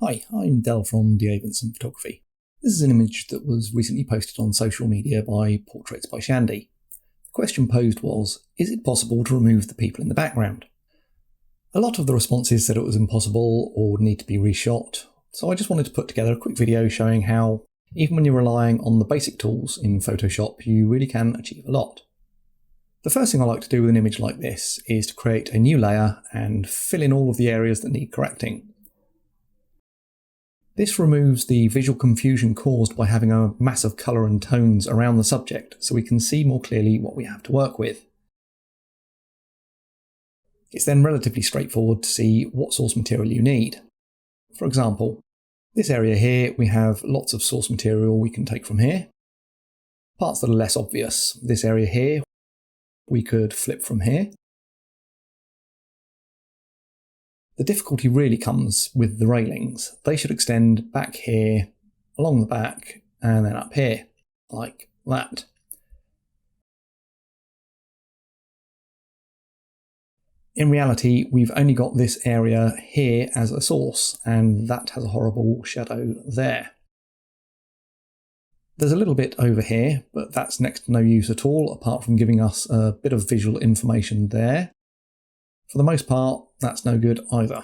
Hi, I'm Del from D.A. Vincent Photography. This is an image that was recently posted on social media by Portraits by Shandy. The question posed was, is it possible to remove the people in the background? A lot of the responses said it was impossible or would need to be reshot, so I just wanted to put together a quick video showing how, even when you're relying on the basic tools in Photoshop, you really can achieve a lot. The first thing I like to do with an image like this is to create a new layer and fill in all of the areas that need correcting. This removes the visual confusion caused by having a mass of colour and tones around the subject, so we can see more clearly what we have to work with. It's then relatively straightforward to see what source material you need. For example, this area here, we have lots of source material we can take from here. Parts that are less obvious, this area here, we could flip from here. The difficulty really comes with the railings. They should extend back here, along the back, and then up here, like that. In reality, we've only got this area here as a source, and that has a horrible shadow there. There's a little bit over here, but that's next to no use at all, apart from giving us a bit of visual information there. For the most part, that's no good either.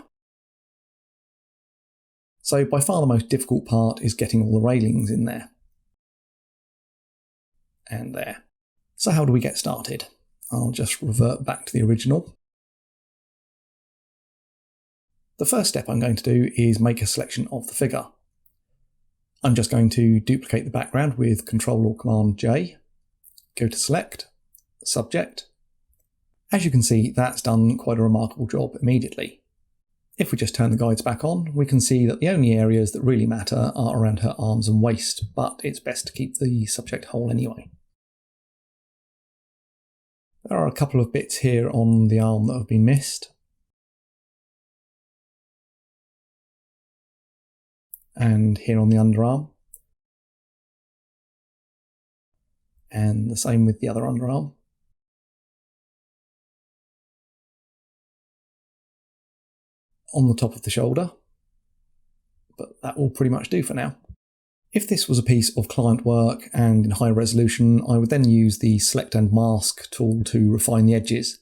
So by far the most difficult part is getting all the railings in there. And there. So how do we get started? I'll just revert back to the original. The first step I'm going to do is make a selection of the figure. I'm just going to duplicate the background with Ctrl or Command J, go to Select, Subject. As you can see, that's done quite a remarkable job immediately. If we just turn the guides back on, we can see that the only areas that really matter are around her arms and waist, but it's best to keep the subject whole anyway. There are a couple of bits here on the arm that have been missed. And here on the underarm. And the same with the other underarm. On the top of the shoulder, but that will pretty much do for now. If this was a piece of client work and in high resolution, I would then use the Select and Mask tool to refine the edges.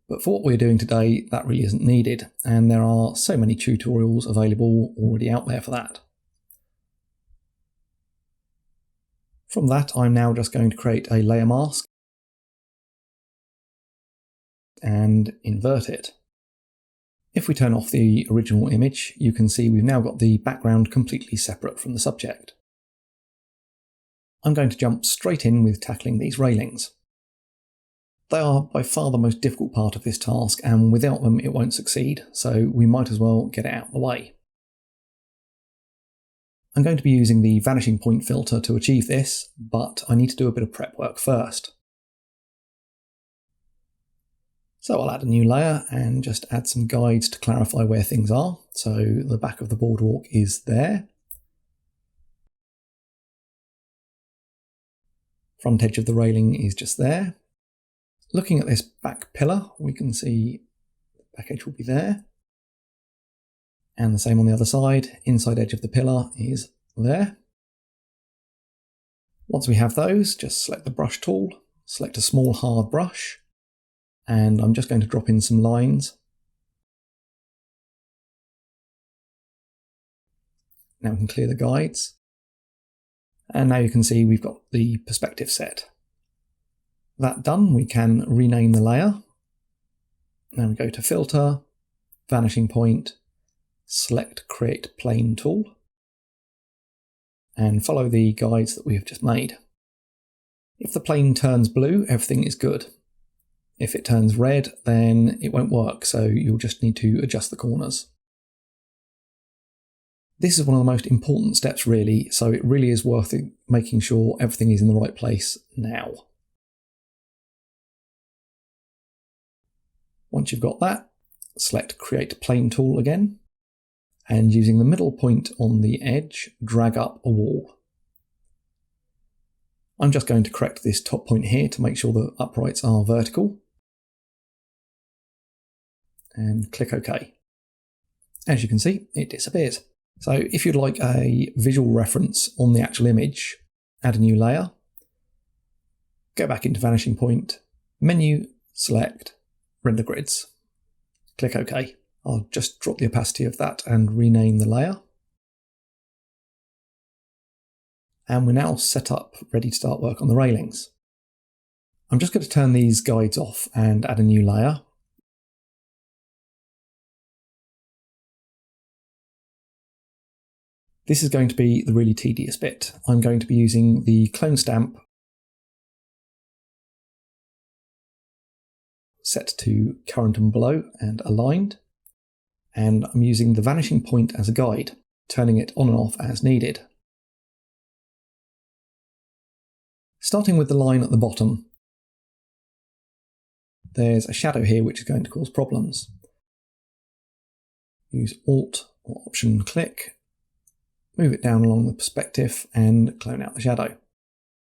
But for what we're doing today, that really isn't needed, and there are so many tutorials available already out there for that. From that, I'm now just going to create a layer mask and invert it. If we turn off the original image, you can see we've now got the background completely separate from the subject. I'm going to jump straight in with tackling these railings. They are by far the most difficult part of this task, and without them it won't succeed, so we might as well get it out of the way. I'm going to be using the vanishing point filter to achieve this, but I need to do a bit of prep work first. So I'll add a new layer and just add some guides to clarify where things are. So the back of the boardwalk is there. Front edge of the railing is just there. Looking at this back pillar, we can see the back edge will be there. And the same on the other side, inside edge of the pillar is there. Once we have those, just select the brush tool, select a small hard brush, and I'm just going to drop in some lines. Now we can clear the guides. And now you can see we've got the perspective set. That done, we can rename the layer. Now we go to Filter, Vanishing Point, select Create Plane tool, and follow the guides that we have just made. If the plane turns blue, everything is good. If it turns red, then it won't work, so you'll just need to adjust the corners. This is one of the most important steps really, so it really is worth it making sure everything is in the right place now. Once you've got that, select Create Plane tool again, and using the middle point on the edge, drag up a wall. I'm just going to correct this top point here to make sure the uprights are vertical. And click OK. As you can see, it disappears. So if you'd like a visual reference on the actual image, add a new layer, go back into Vanishing Point, menu, select, Render Grids. Click OK. I'll just drop the opacity of that and rename the layer. And we're now set up, ready to start work on the railings. I'm just going to turn these guides off and add a new layer. This is going to be the really tedious bit. I'm going to be using the clone stamp set to current and below and aligned. And I'm using the vanishing point as a guide, turning it on and off as needed. Starting with the line at the bottom, there's a shadow here which is going to cause problems. Use Alt or Option click, move it down along the perspective and clone out the shadow.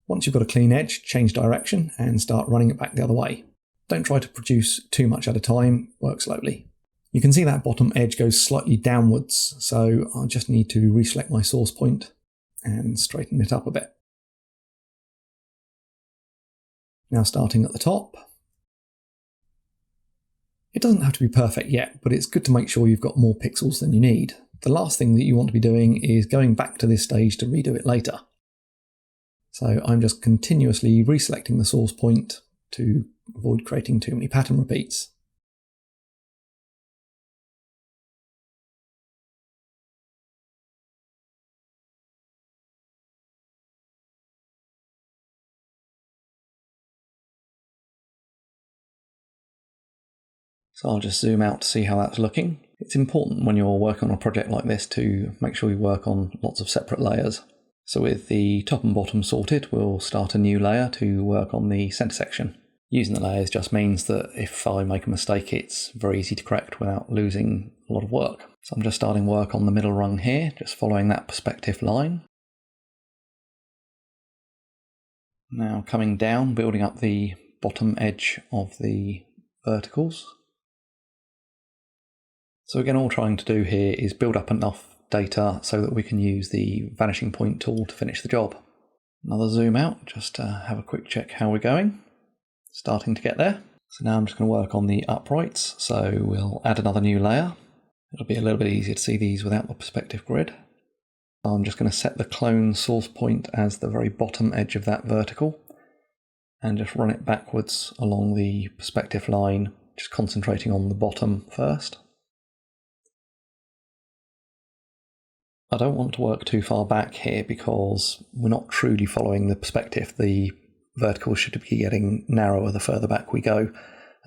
Once you've got a clean edge, change direction and start running it back the other way. Don't try to produce too much at a time, work slowly. You can see that bottom edge goes slightly downwards, so I just need to reselect my source point and straighten it up a bit. Now starting at the top. It doesn't have to be perfect yet, but it's good to make sure you've got more pixels than you need. The last thing that you want to be doing is going back to this stage to redo it later. So I'm just continuously reselecting the source point to avoid creating too many pattern repeats. So I'll just zoom out to see how that's looking. It's important when you're working on a project like this to make sure you work on lots of separate layers. So with the top and bottom sorted, we'll start a new layer to work on the centre section. Using the layers just means that if I make a mistake, it's very easy to correct without losing a lot of work. So I'm just starting work on the middle rung here, just following that perspective line. Now coming down, building up the bottom edge of the verticals. So again, all we're trying to do here is build up enough data so that we can use the vanishing point tool to finish the job. Another zoom out, just to have a quick check how we're going. Starting to get there. So now I'm just going to work on the uprights, so we'll add another new layer. It'll be a little bit easier to see these without the perspective grid. I'm just going to set the clone source point as the very bottom edge of that vertical and just run it backwards along the perspective line, just concentrating on the bottom first. I don't want to work too far back here because we're not truly following the perspective. The verticals should be getting narrower the further back we go.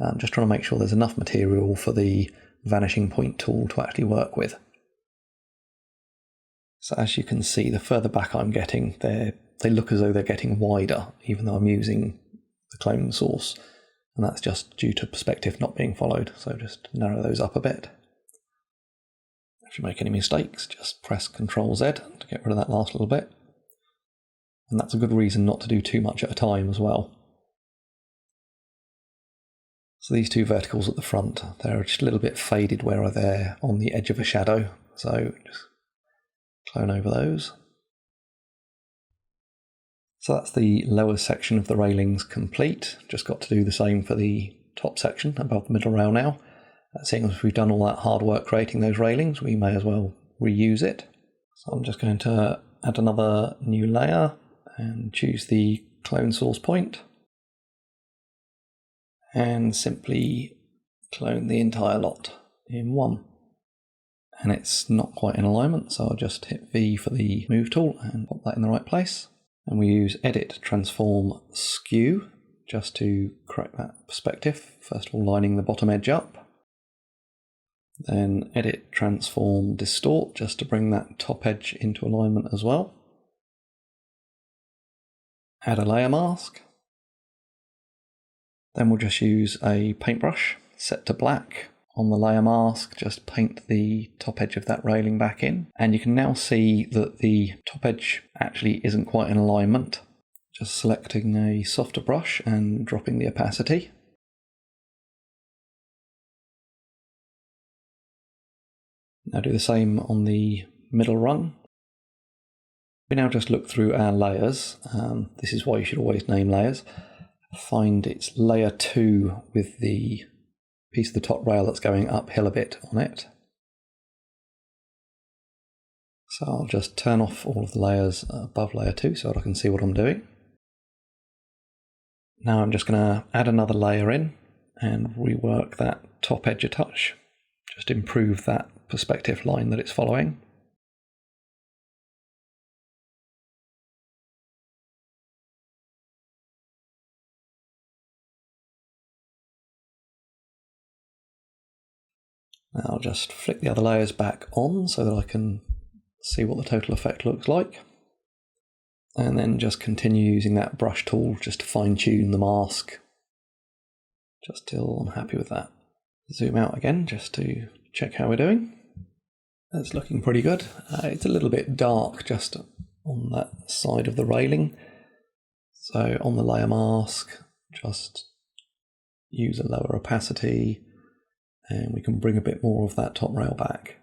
I'm just trying to make sure there's enough material for the vanishing point tool to actually work with. So as you can see, the further back I'm getting, they look as though they're getting wider, even though I'm using the clone source. And that's just due to perspective not being followed. So just narrow those up a bit. If you make any mistakes, just press Ctrl Z to get rid of that last little bit. And that's a good reason not to do too much at a time as well. So these two verticals at the front, they're just a little bit faded where they're on the edge of a shadow. So just clone over those. So that's the lower section of the railings complete. Just got to do the same for the top section above the middle rail now. Seeing as we've done all that hard work creating those railings, we may as well reuse it. So I'm just going to add another new layer and choose the clone source point and simply clone the entire lot in one. And it's not quite in alignment, so I'll just hit V for the move tool and pop that in the right place. And we use Edit, Transform, Skew just to correct that perspective. First of all, lining the bottom edge up. Then Edit, Transform, Distort just to bring that top edge into alignment as well. Add a layer mask. Then we'll just use a paintbrush set to black. On the layer mask, just paint the top edge of that railing back in. And you can now see that the top edge actually isn't quite in alignment. Just selecting a softer brush and dropping the opacity. Now do the same on the middle rung. We now just look through our layers. This is why you should always name layers. Find its layer 2 with the piece of the top rail that's going uphill a bit on it. So I'll just turn off all of the layers above layer 2 so that I can see what I'm doing. Now I'm just going to add another layer in and rework that top edge a touch. Just improve that perspective line that it's following. Now I'll just flick the other layers back on so that I can see what the total effect looks like. And then just continue using that brush tool just to fine tune the mask. Just till I'm happy with that. Zoom out again just to check how we're doing. That's looking pretty good. It's a little bit dark just on that side of the railing. So on the layer mask, just use a lower opacity and we can bring a bit more of that top rail back.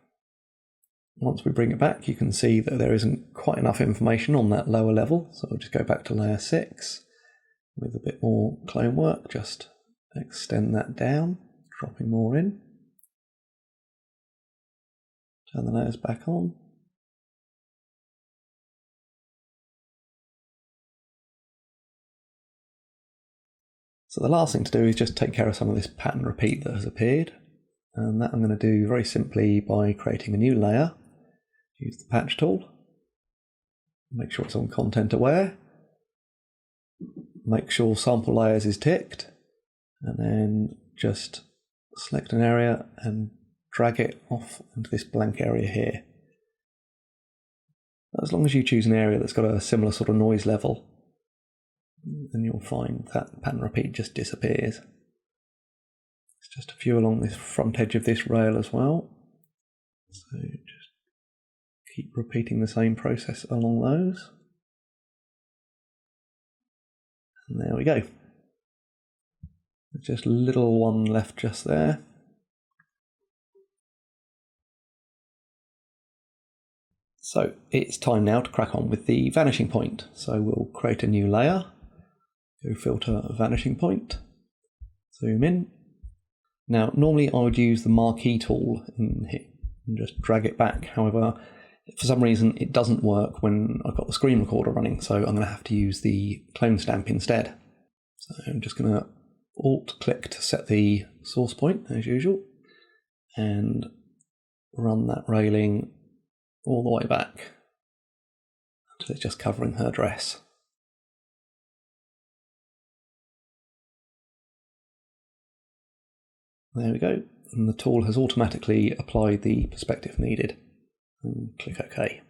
Once we bring it back, you can see that there isn't quite enough information on that lower level. So we'll just go back to layer 6 with a bit more clone work, just extend that down, dropping more in. Turn the layers back on. So the last thing to do is just take care of some of this pattern repeat that has appeared. And that I'm going to do very simply by creating a new layer. Use the patch tool. Make sure it's on content aware. Make sure sample layers is ticked. And then just select an area and drag it off into this blank area here. As long as you choose an area that's got a similar sort of noise level, then you'll find that pattern repeat just disappears. It's just a few along this front edge of this rail as well. So just keep repeating the same process along those. And there we go. There's just a little one left just there. So it's time now to crack on with the vanishing point. So we'll create a new layer, go filter vanishing point, zoom in. Now normally I would use the marquee tool in here and just drag it back. However, for some reason it doesn't work when I've got the screen recorder running, so I'm going to have to use the clone stamp instead. So I'm just going to Alt-click to set the source point as usual and run that railing all the way back until it's just covering her dress. There we go, and the tool has automatically applied the perspective needed. And click OK.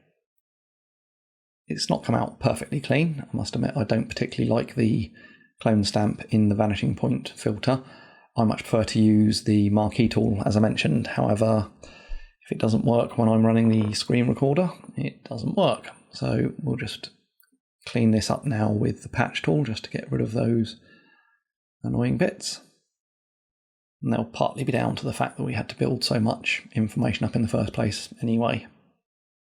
It's not come out perfectly clean. I must admit I don't particularly like the clone stamp in the vanishing point filter. I much prefer to use the marquee tool as I mentioned. However, if it doesn't work when I'm running the screen recorder, it doesn't work. So we'll just clean this up now with the patch tool just to get rid of those annoying bits. And they'll partly be down to the fact that we had to build so much information up in the first place anyway.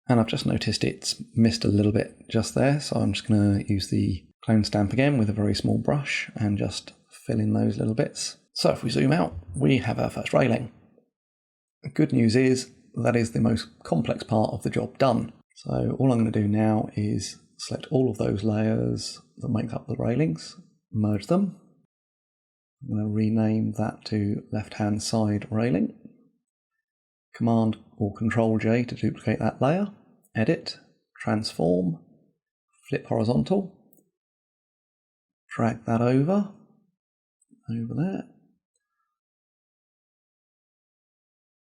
And I've just noticed it's missed a little bit just there, so I'm just going to use the clone stamp again with a very small brush and just fill in those little bits. So if we zoom out, we have our first railing. The good news is that is the most complex part of the job done. So all I'm going to do now is select all of those layers that make up the railings, merge them. I'm going to rename that to left-hand side railing. Command or Control J to duplicate that layer. Edit, transform, flip horizontal, drag that over there.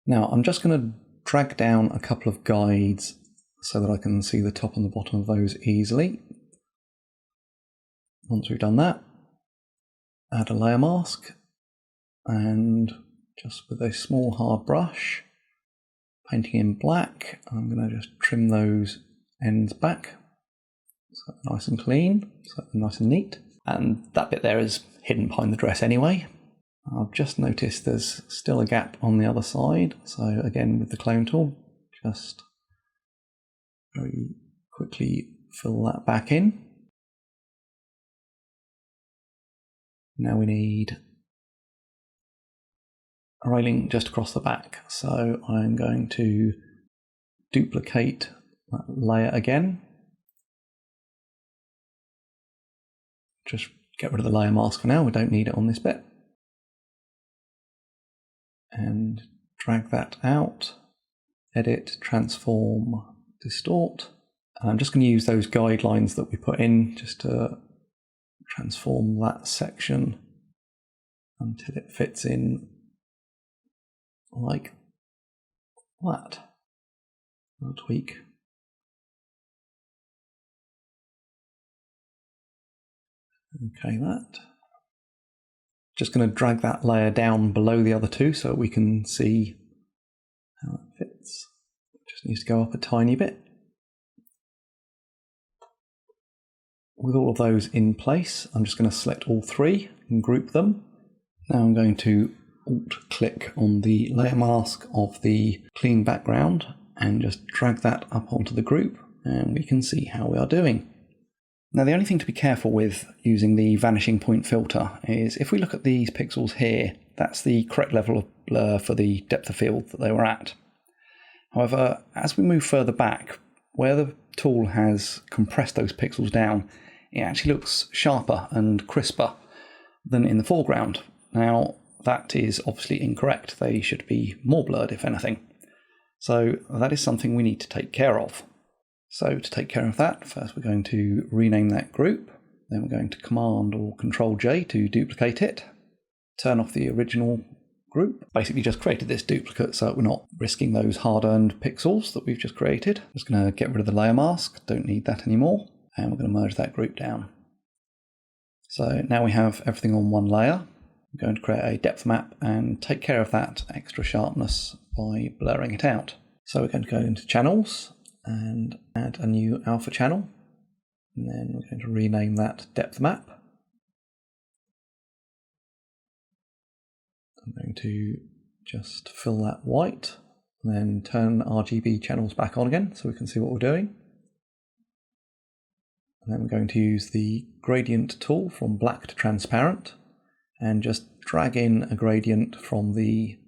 Now I'm just going to drag down a couple of guides so that I can see the top and the bottom of those easily. Once we've done that, add a layer mask and just with a small hard brush, painting in black, I'm going to just trim those ends back so nice and clean, so nice and neat. And that bit there is hidden behind the dress anyway. I've just noticed there's still a gap on the other side, so again with the clone tool, just very quickly fill that back in. Now we need a railing just across the back. So I'm going to duplicate that layer again. Just get rid of the layer mask for now, we don't need it on this bit. And drag that out, edit, transform, distort. And I'm just going to use those guidelines that we put in just to transform that section until it fits in like that. I'll tweak. Okay, that. Just going to drag that layer down below the other two so we can see how it fits. Just needs to go up a tiny bit. With all of those in place, I'm just going to select all three and group them. Now I'm going to Alt-click on the layer mask of the clean background and just drag that up onto the group, and we can see how we are doing. Now the only thing to be careful with using the vanishing point filter is if we look at these pixels here, that's the correct level of blur for the depth of field that they were at. However, as we move further back, where the tool has compressed those pixels down, it actually looks sharper and crisper than in the foreground. Now that is obviously incorrect. They should be more blurred if anything. So that is something we need to take care of. So to take care of that, first we're going to rename that group, then we're going to Command or Control J to duplicate it, turn off the original group, basically just created this duplicate so we're not risking those hard-earned pixels that we've just created. Just going to get rid of the layer mask, don't need that anymore, and we're going to merge that group down. So now we have everything on one layer. I'm going to create a depth map and take care of that extra sharpness by blurring it out. So we're going to go into Channels and add a new alpha channel, and then we're going to rename that depth map. I'm going to just fill that white, and then turn RGB channels back on again so we can see what we're doing. And then we're going to use the gradient tool from black to transparent and just drag in a gradient from the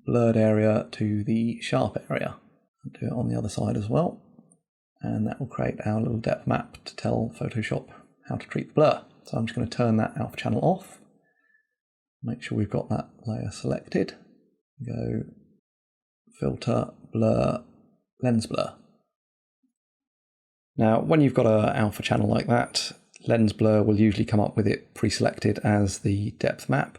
blurred area to the sharp area. I'll do it on the other side as well, and that will create our little depth map to tell Photoshop how to treat the blur. So I'm just going to turn that alpha channel off, make sure we've got that layer selected, go Filter, Blur, Lens Blur. Now when you've got an alpha channel like that, Lens Blur will usually come up with it pre-selected as the depth map.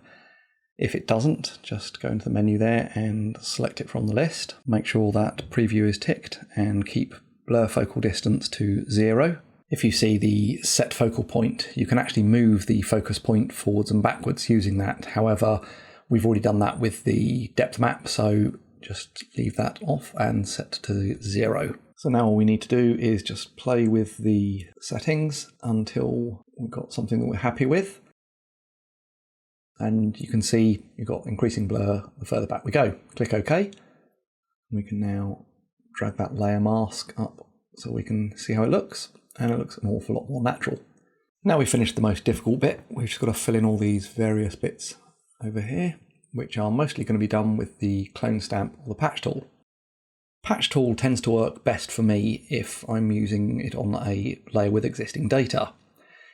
If it doesn't, just go into the menu there and select it from the list. Make sure that preview is ticked and keep blur focal distance to 0. If you see the set focal point, you can actually move the focus point forwards and backwards using that. However, we've already done that with the depth map, so just leave that off and set to 0. So now all we need to do is just play with the settings until we've got something that we're happy with. And you can see you've got increasing blur the further back we go. Click OK. We can now drag that layer mask up so we can see how it looks, and it looks an awful lot more natural. Now we've finished the most difficult bit. We've just got to fill in all these various bits over here, which are mostly going to be done with the clone stamp or the patch tool. Patch tool tends to work best for me if I'm using it on a layer with existing data.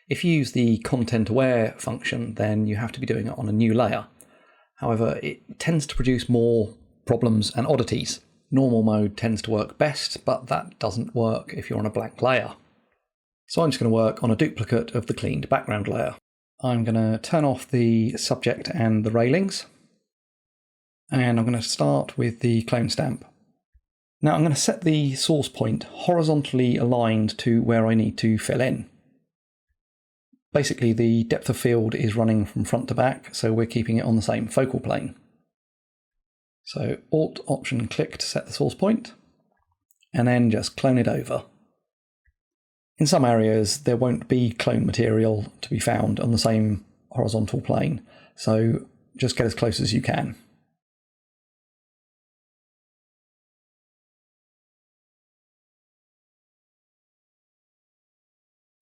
If you use the content aware function, then you have to be doing it on a new layer. However, it tends to produce more problems and oddities. Normal mode tends to work best, but that doesn't work if you're on a blank layer. So I'm just going to work on a duplicate of the cleaned background layer. I'm going to turn off the subject and the railings, and I'm going to start with the clone stamp. Now I'm going to set the source point horizontally aligned to where I need to fill in. Basically, the depth of field is running from front to back, so we're keeping it on the same focal plane. So Alt-Option-click to set the source point, and then just clone it over. In some areas, there won't be clone material to be found on the same horizontal plane, so just get as close as you can.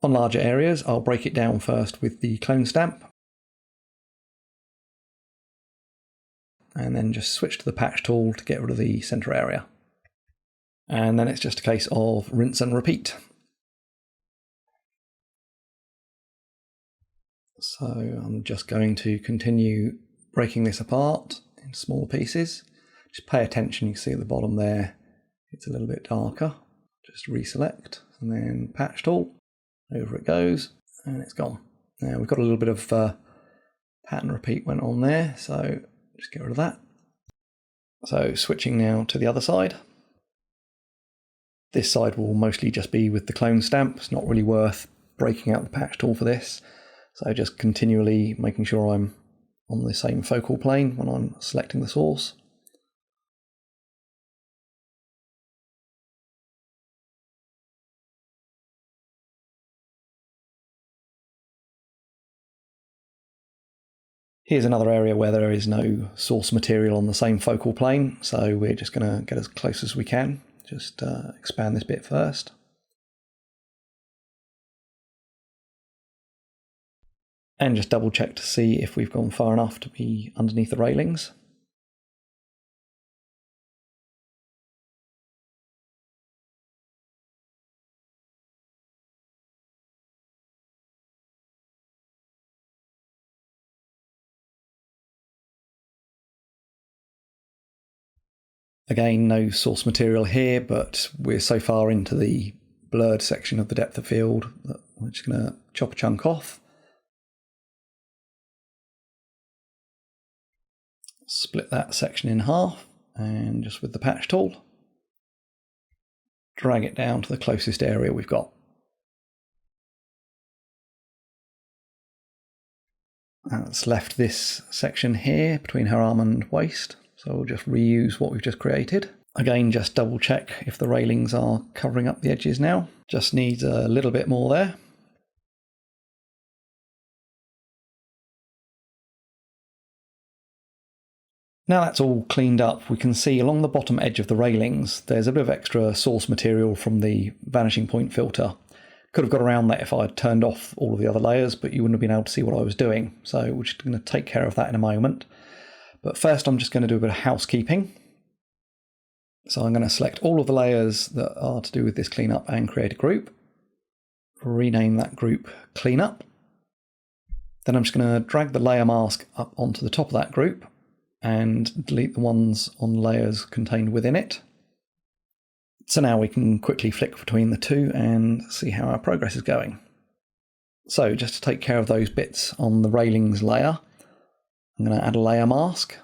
On larger areas, I'll break it down first with the clone stamp, and then just switch to the patch tool to get rid of the centre area. And then it's just a case of rinse and repeat. So I'm just going to continue breaking this apart in small pieces. Just pay attention, you can see at the bottom there, it's a little bit darker. Just reselect and then patch tool, over it goes, and it's gone. Now we've got a little bit of pattern repeat went on there, so just get rid of that. So switching now to the other side. This side will mostly just be with the clone stamp. It's not really worth breaking out the patch tool for this. So just continually making sure I'm on the same focal plane when I'm selecting the source. Here's another area where there is no source material on the same focal plane, so we're just going to get as close as we can. Just expand this bit first. And just double check to see if we've gone far enough to be underneath the railings. Again, no source material here, but we're so far into the blurred section of the depth of field that we're just going to chop a chunk off. Split that section in half, and just with the patch tool, drag it down to the closest area we've got. And it's left this section here between her arm and waist. So we'll just reuse what we've just created. Again, just double check if the railings are covering up the edges now. Just needs a little bit more there. Now that's all cleaned up, we can see along the bottom edge of the railings, there's a bit of extra source material from the vanishing point filter. Could have got around that if I'd turned off all of the other layers, but you wouldn't have been able to see what I was doing. So we're just going to take care of that in a moment. But first I'm just going to do a bit of housekeeping. So I'm going to select all of the layers that are to do with this cleanup and create a group. Rename that group cleanup. Then I'm just going to drag the layer mask up onto the top of that group and delete the ones on layers contained within it. So now we can quickly flick between the two and see how our progress is going. So just to take care of those bits on the railings layer, I'm going to add a layer mask,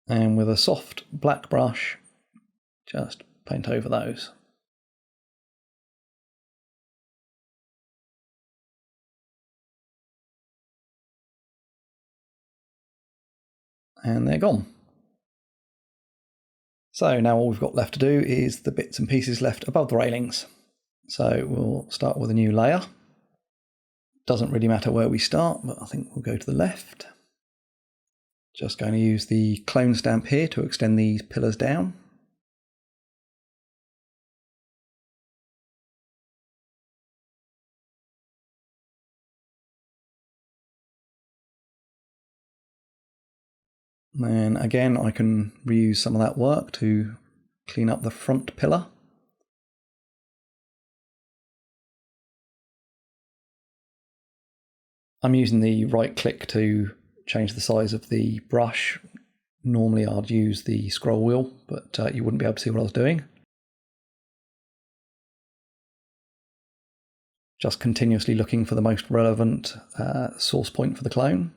and with a soft black brush, just paint over those. And they're gone. So now all we've got left to do is the bits and pieces left above the railings. So we'll start with a new layer. Doesn't really matter where we start, but I think we'll go to the left. Just going to use the clone stamp here to extend these pillars down. And again, I can reuse some of that work to clean up the front pillar. I'm using the right click to change the size of the brush. Normally I'd use the scroll wheel, but you wouldn't be able to see what I was doing. Just continuously looking for the most relevant source point for the clone.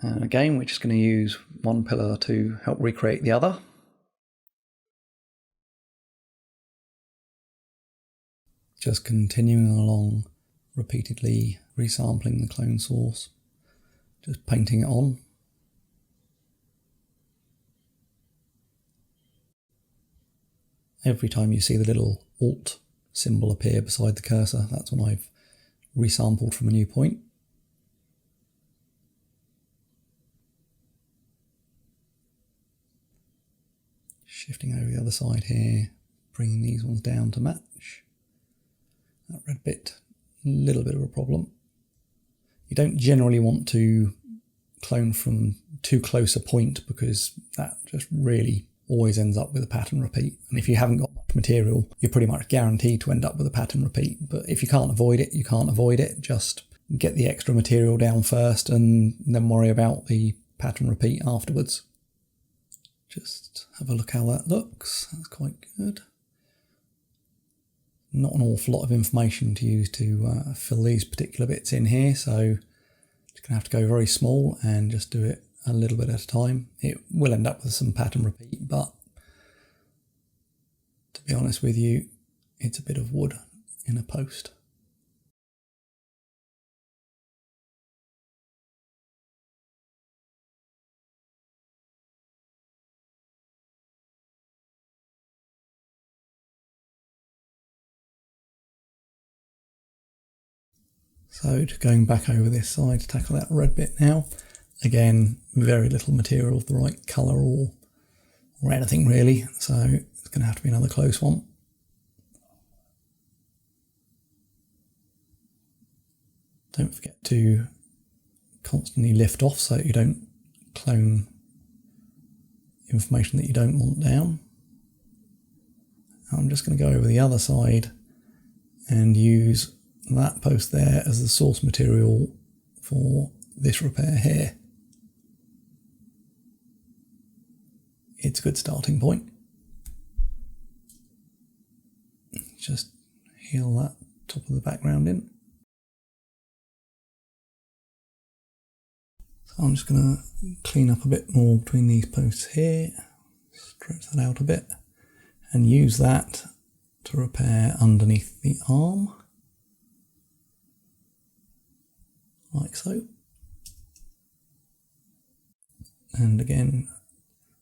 And again, we're just going to use one pillar to help recreate the other. Just continuing along, repeatedly resampling the clone source, just painting it on. Every time you see the little Alt symbol appear beside the cursor, that's when I've resampled from a new point. Shifting over the other side here, bringing these ones down to match. That red bit, a little bit of a problem. You don't generally want to clone from too close a point because that just really always ends up with a pattern repeat. And if you haven't got much material, you're pretty much guaranteed to end up with a pattern repeat. But if you can't avoid it, you can't avoid it. Just get the extra material down first and then worry about the pattern repeat afterwards. Just have a look how that looks. That's quite good. Not an awful lot of information to use to fill these particular bits in here, so just going to have to go very small and just do it a little bit at a time. It will end up with some pattern repeat, but to be honest with you, it's a bit of wood in a post. So going back over this side to tackle that red bit now. Again, very little material of the right colour or anything really, so it's going to have to be another close one. Don't forget to constantly lift off so you don't clone information that you don't want down. I'm just going to go over the other side and use that post there as the source material for this repair here. It's a good starting point. Just heal that top of the background in. So I'm just going to clean up a bit more between these posts here, stretch that out a bit, and use that to repair underneath the arm, like so. And again,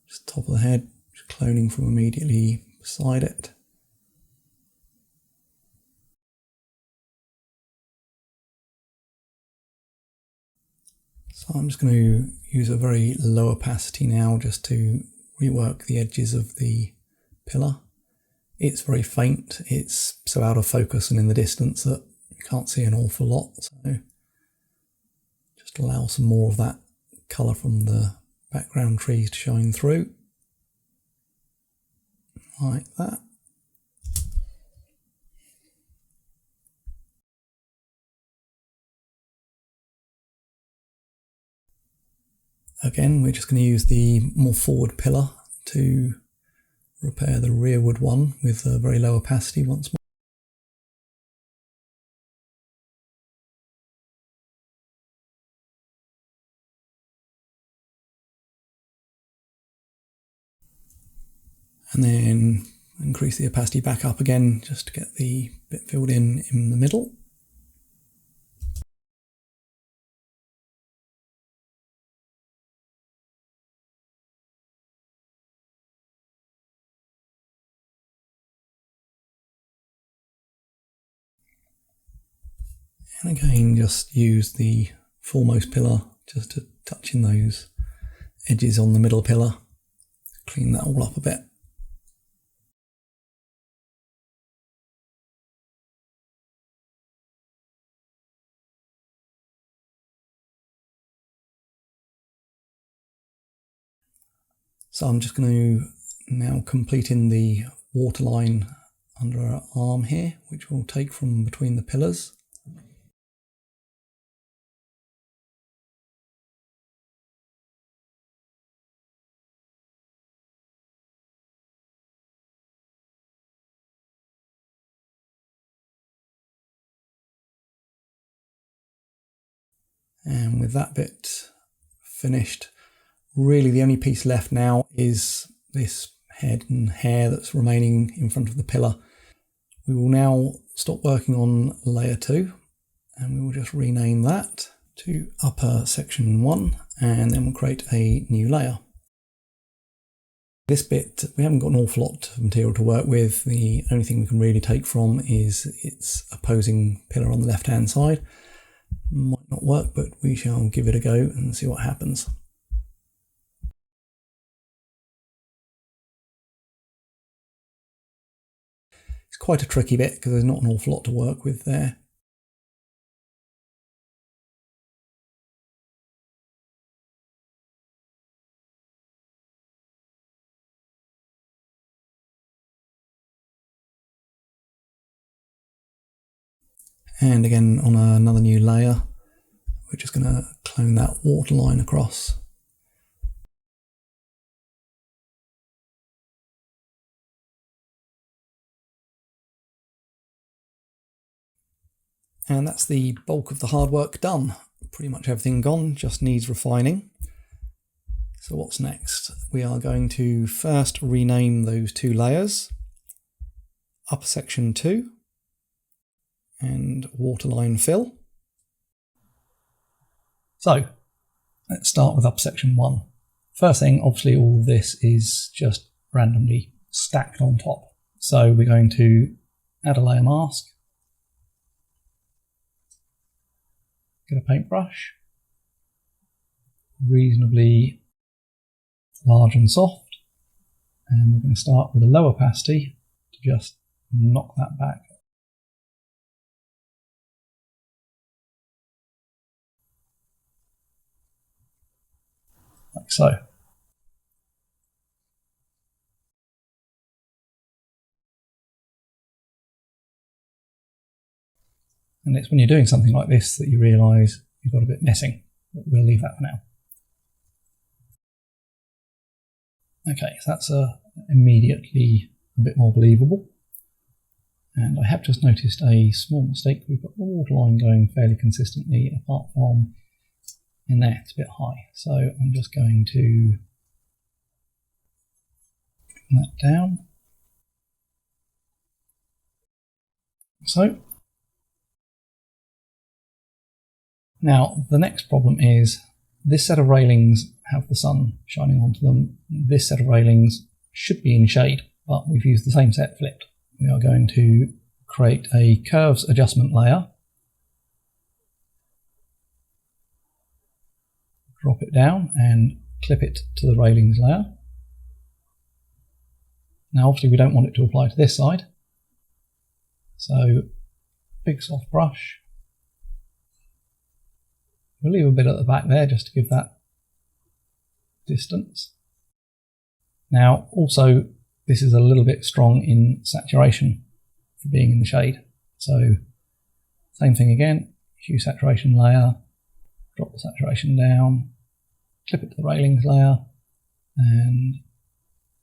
just top of the head, just cloning from immediately beside it. So I'm just going to use a very low opacity now just to rework the edges of the pillar. It's very faint, it's so out of focus and in the distance that you can't see an awful lot, so just allow some more of that colour from the background trees to shine through, like that. Again, we're just going to use the more forward pillar to repair the rearward one with a very low opacity once more. And then increase the opacity back up again just to get the bit filled in the middle. And again, just use the foremost pillar just to touch in those edges on the middle pillar, clean that all up a bit. So I'm just going to now complete in the waterline under our arm here, which we'll take from between the pillars. And with that bit finished, really the only piece left now is this head and hair that's remaining in front of the pillar. We will now stop working on layer 2 and we will just rename that to upper section 1 and then we'll create a new layer. This bit, we haven't got an awful lot of material to work with. The only thing we can really take from is its opposing pillar on the left hand side. Might not work, but we shall give it a go and see what happens. It's quite a tricky bit because there's not an awful lot to work with there. And again, on another new layer, we're just going to clone that waterline across. And that's the bulk of the hard work done. Pretty much everything gone, just needs refining. So what's next? We are going to first rename those two layers, upper section 2 and waterline fill. So let's start with upper section 1. First thing, obviously all of this is just randomly stacked on top. So we're going to add a layer mask, get a paintbrush, reasonably large and soft, and we're going to start with a low opacity to just knock that back. Like so. And it's when you're doing something like this that you realise you've got a bit messing, but we'll leave that for now. Okay, so that's immediately a bit more believable. And I have just noticed a small mistake. We've got the waterline going fairly consistently, apart from in there, it's a bit high. So I'm just going to bring that down. So now the next problem is this set of railings have the sun shining onto them. This set of railings should be in shade, but we've used the same set flipped. We are going to create a curves adjustment layer, drop it down and clip it to the railings layer. Now obviously we don't want it to apply to this side, so big soft brush. We'll leave a bit at the back there just to give that distance. Now also this is a little bit strong in saturation for being in the shade, so same thing again, hue saturation layer, drop the saturation down, clip it to the railings layer and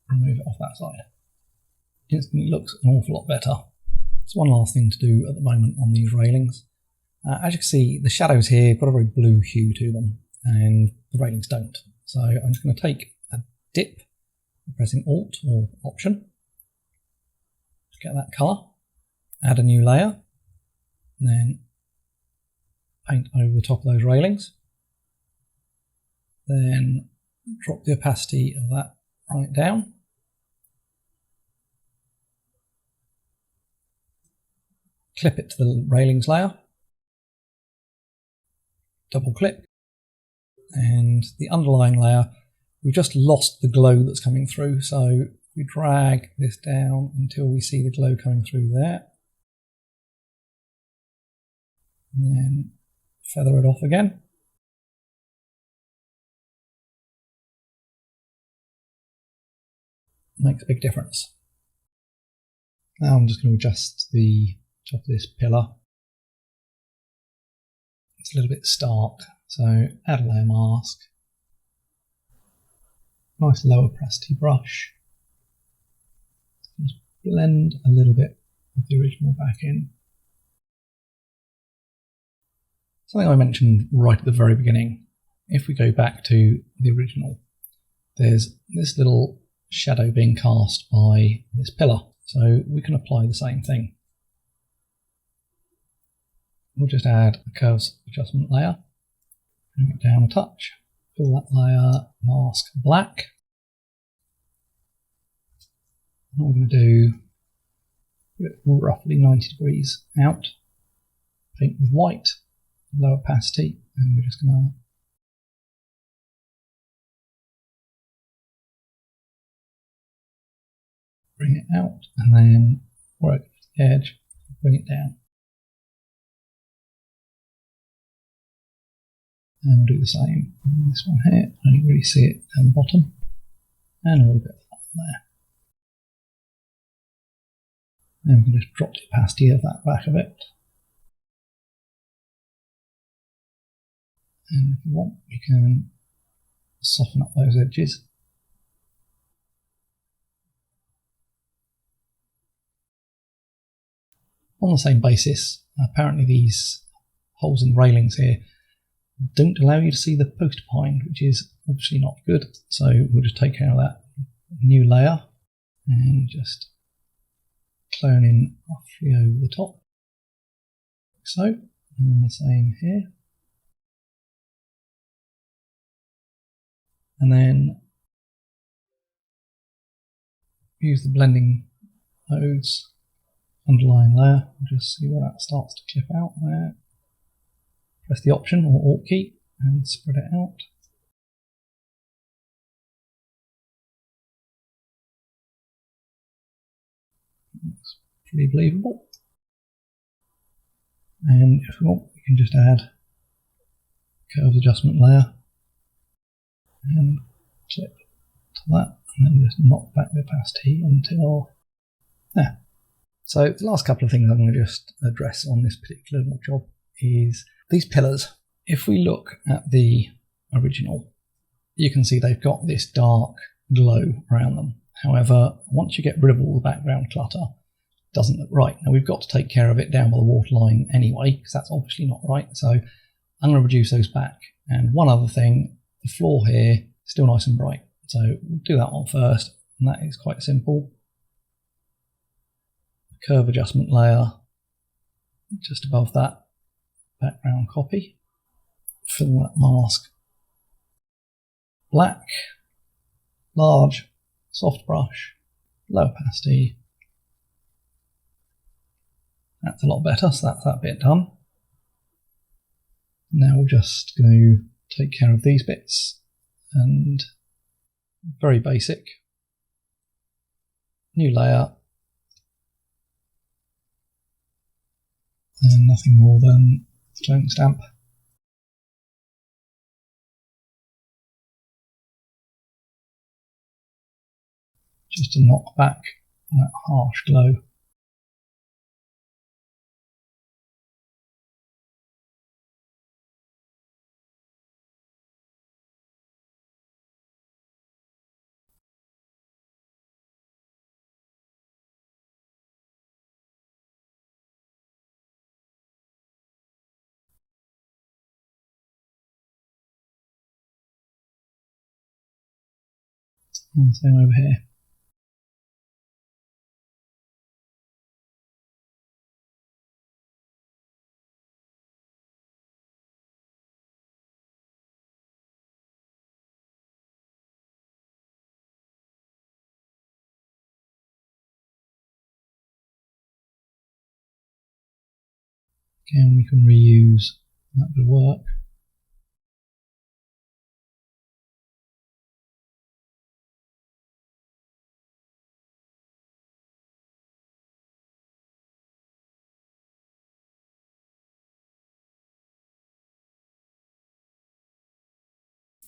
remove it off that side. Instantly looks an awful lot better. There's one last thing to do at the moment on these railings. As you can see, the shadows here have got a very blue hue to them and the railings don't. So I'm just going to take a dip, pressing Alt or Option, to get that colour, add a new layer, and then paint over the top of those railings. Then drop the opacity of that right down. Clip it to the railings layer. Double click. And the underlying layer, we've just lost the glow that's coming through. So we drag this down until we see the glow coming through there. And then feather it off again. Makes a big difference. Now I'm just going to adjust the top of this pillar. It's a little bit stark, so add a layer mask. Nice low opacity brush. Just blend a little bit of the original back in. Something I mentioned right at the very beginning. If we go back to the original, there's this little shadow being cast by this pillar. So we can apply the same thing. We'll just add a curves adjustment layer, bring it down a touch, fill that layer, mask black. And what we're going to do, put it roughly 90 degrees out, paint with white, low opacity, and we're just going to bring it out and then work edge, bring it down. And we'll do the same on this one here. Only really see it down the bottom. And a little bit of that there. And we can just drop the opacity of that back of it. And if you want, you can soften up those edges. On the same basis, apparently these holes in the railings here don't allow you to see the post behind, which is obviously not good. So we'll just take care of that. New layer and just clone in roughly over the top. So, and the same here. And then use the blending modes, underlying layer, and just see where that starts to clip out there. Press the Option or Alt key and spread it out. Looks pretty believable. And if we want, we can just add curves adjustment layer and clip to that, and then just knock back the opacity until there. So the last couple of things I'm going to just address on this particular job is these pillars. If we look at the original, you can see they've got this dark glow around them. However, once you get rid of all the background clutter, it doesn't look right. Now we've got to take care of it down by the waterline anyway, because that's obviously not right. So I'm going to reduce those back. And one other thing, the floor here, still nice and bright. So we'll do that one first, and that is quite simple. Curve adjustment layer, just above that background copy. Fill that mask black, large, soft brush, low opacity. That's a lot better, so that's that bit done. Now we're just going to take care of these bits, and very basic. New layer, and nothing more than clone stamp. Just to knock back that harsh glow. And same over here. Again, we can reuse that bit of work.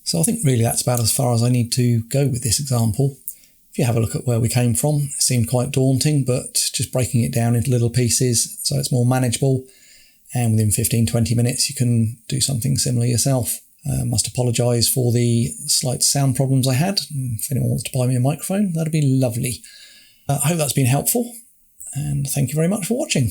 So I think really that's about as far as I need to go with this example. If you have a look at where we came from, it seemed quite daunting, but just breaking it down into little pieces so it's more manageable, and within 15-20 minutes you can do something similar yourself. Must apologise for the slight sound problems I had. If anyone wants to buy me a microphone, that'd be lovely. I hope that's been helpful, and thank you very much for watching.